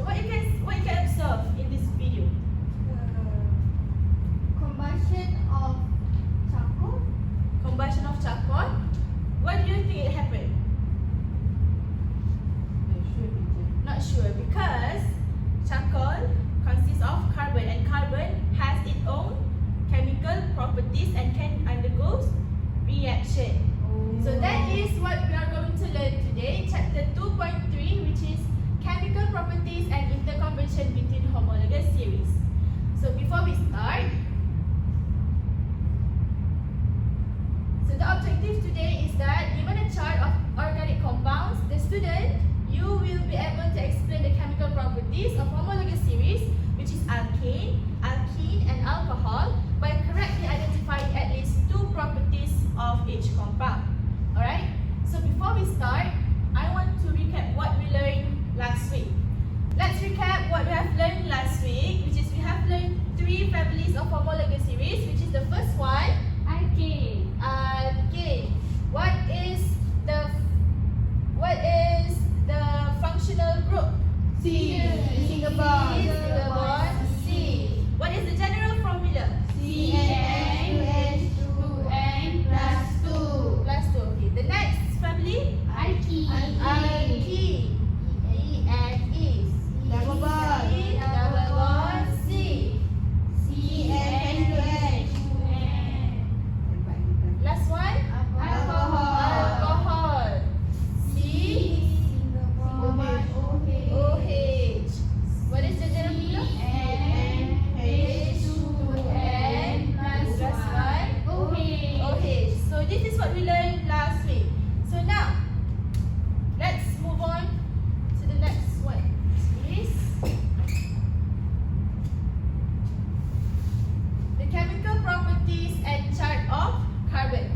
So what you can observe in this video? Combustion of charcoal. Combustion of charcoal. What do you think it happened? Not sure, because charcoal consists of carbon, and carbon has its own chemical properties and can undergo reaction. So that is what we are going to learn today, chapter 2.3, which is chemical properties and interconversion between homologous series. So before we start, so the objective today is that given a chart of organic compounds, the student, you will be able to explain the chemical properties of homologous series, which is alkane, alkene and alcohol, by correctly identifying at least two properties of each compound. Alright, so before we start, I want to recap what we learned last week. Let's recap what we have learned last week, which is we have learned three families of homologous series, which is the first one, Alkane. alkane. What is the functional group? C. Single bond. Single bond. C. What is the general formula? CN2H2N Plus 2. Okay. The next family? Alkene. Alkene. E and E. Double bond. Double bond. C. CN2H2N. Last one? Alcohol. Alcohol. C. OH. What is the general formula? CN2H2N Plus 1. OH. So this is what we learned last week. So now, let's move on to the next one. Please. The chemical properties and chart of carbon.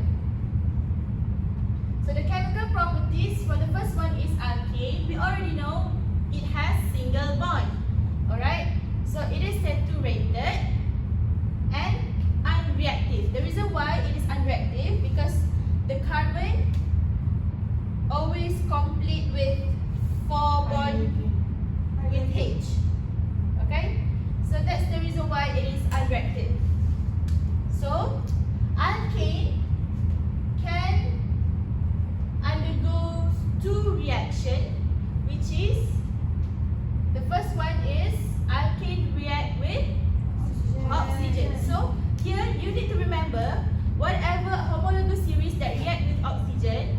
So the chemical properties for the first one is alkane. We already know it has single bond. Alright? So it is saturated and unreactive. The reason why it is unreactive because the carbon always complete with 4 bond with H. Okay? So that's the reason why it is unreactive. So alkane can undergo two reactions, which is the first one is alkane react with oxygen. So here you need to remember whatever homologous series that react with oxygen,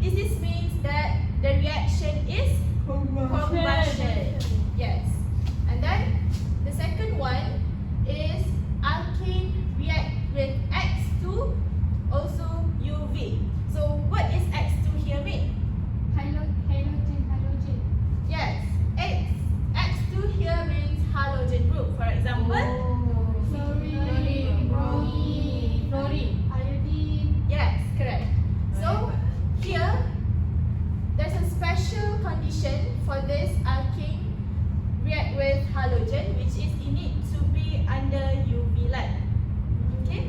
this means that the reaction is combustion. Yes. And then the second one is alkane react with X2, also UV. So what is X2 here mean? Halogen. Yes, X2 here means halogen group. For example, Fluorine. fluorine. Iodine. Yes, correct. So here there's a special condition for this alkane react with halogen, which is it needs to be under UV light. Okay,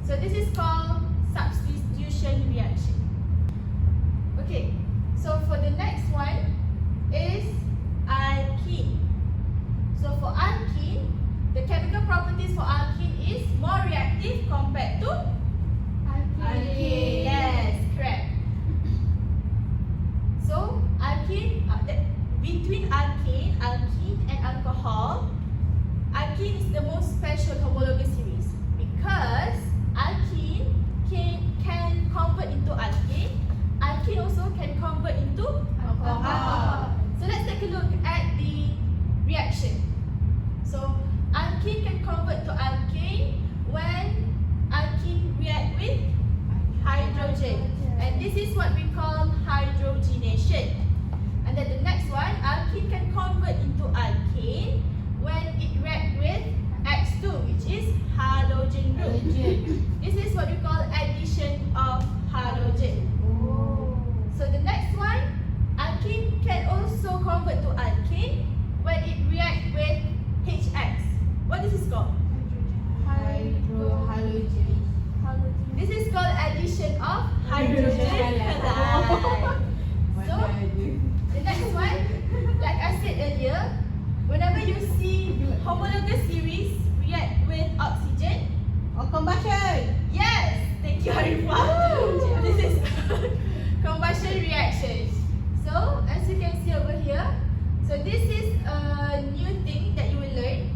so this is called substitution reaction. Okay, so for the next one is alkene. So for alkene, the chemical properties for alkene is more reactive compared to Alkane. Yes, correct. So alkene, between alkane and alcohol, alkene is the most special homologous series because alkene can convert into alkane. Alkene also can convert into alcohol. So let's take a look at the reaction. So alkene can convert to alkane when alkene react with hydrogen, and this is what we call hydrogenation. And then the next one, alkene can convert into alkane when it react with X2, which is halogen group. This is what we call addition of halogen. So the next one, alkene can also convert to alkane when it react with HX. What this is called? Halogen. This is called addition of hydrogen halide. So the next one, like I said earlier, whenever you see homologous series react with oxygen, Combustion. yes, thank you Arifah. This is combustion reaction. So as you can see over here, so this is a new thing that you will learn,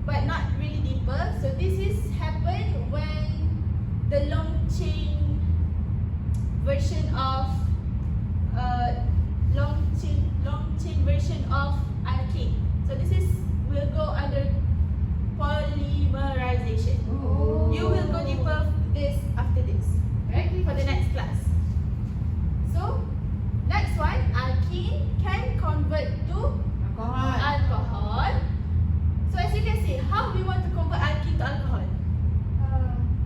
but not really deeper. So this is happen when the long chain version of long chain version of alkane. So this is will go under polymerization. Oh. You will go deeper this after this, right? For the next class. So next one, alkene can convert to alcohol. So as you can see, how we want to convert alkene to alcohol?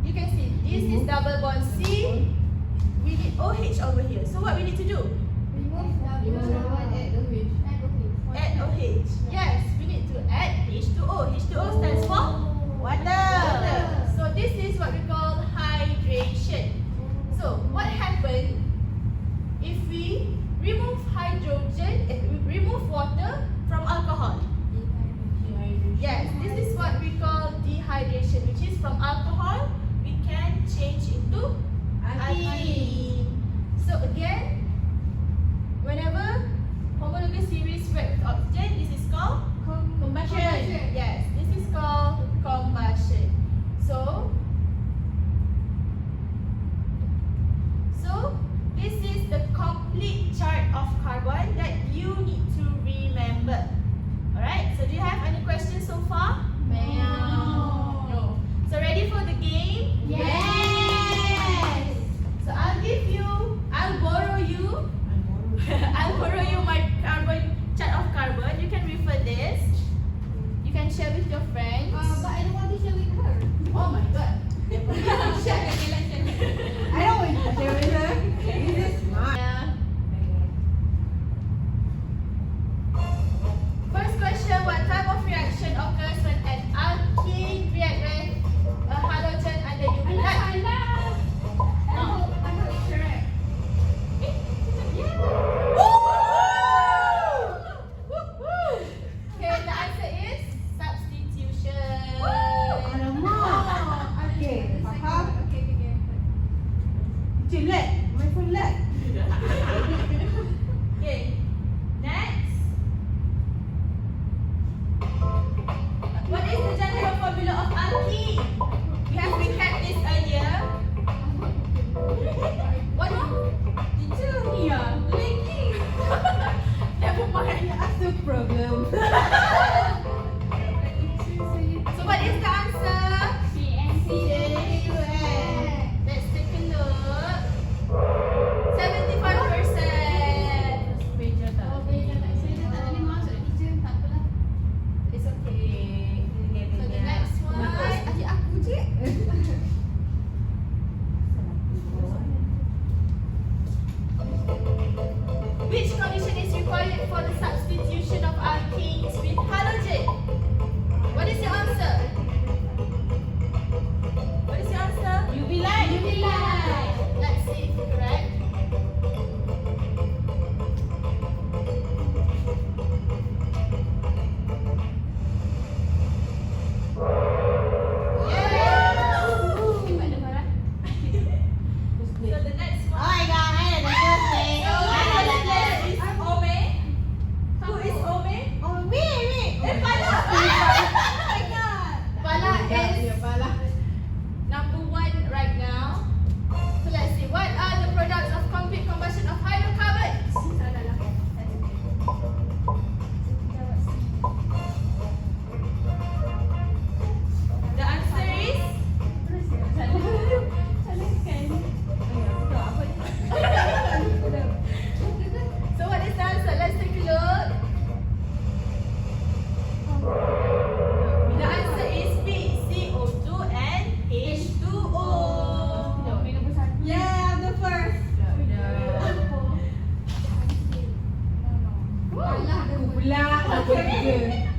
You can see this is double bond C. We need OH over here. So what we need to do? Add OH. Yes, we need to add H2O. H2O stands for water. So this is what we call hydration. So what happens if we remove remove water from alcohol? Yes, this is what we call dehydration, which is from alcohol we can change into alkene. So again, whenever homologous series react with oxygen, this is called combustion. Yes, this is called combustion. So this is the complete chart of carbon that you need to remember. Alright, so do you have any questions so far? No. So ready for the game? Yes. So I'll borrow you my carbon chart of carbon. You can refer this. You can share with your friends. But I don't want to share with her. Oh my god. Share. I don't want to share with her. This is mine. Yeah. First question, what type of reaction occurs when an alkene reacts with a halogen under UV light? I hope it's correct. Okay, the answer is substitution. Alamak. Okay, faham? Okay. Cik, let. My phone let. Okay, next. What is the general formula of alkene? We have recapped this earlier. What more? Teacher. Yeah, linking. Never mind. That's the problem. So what is the answer? PNC. Let's take a look. 75%. Oh, beza tak. Saya tak boleh masuk teacher. Tak apalah. It's okay. So the next one. Adik aku, cik. Which condition is required for the substitution of alkenes with halogen? What is your answer? What is your answer? UV light. UV light. Let's see if it's correct. So the next Oh one. my god, I had the first thing. Who is Ome? Oh, me. Pala. Oh my god. Pala is Pala. number 1 right now. So let's see. What are the products of complete combustion of hydrocarbons? The answer is so what is the answer? Let's take a look. The answer is B, CO2 and H2O. Yeah, I'm the first. Alah, Aku pula. Aku tiga.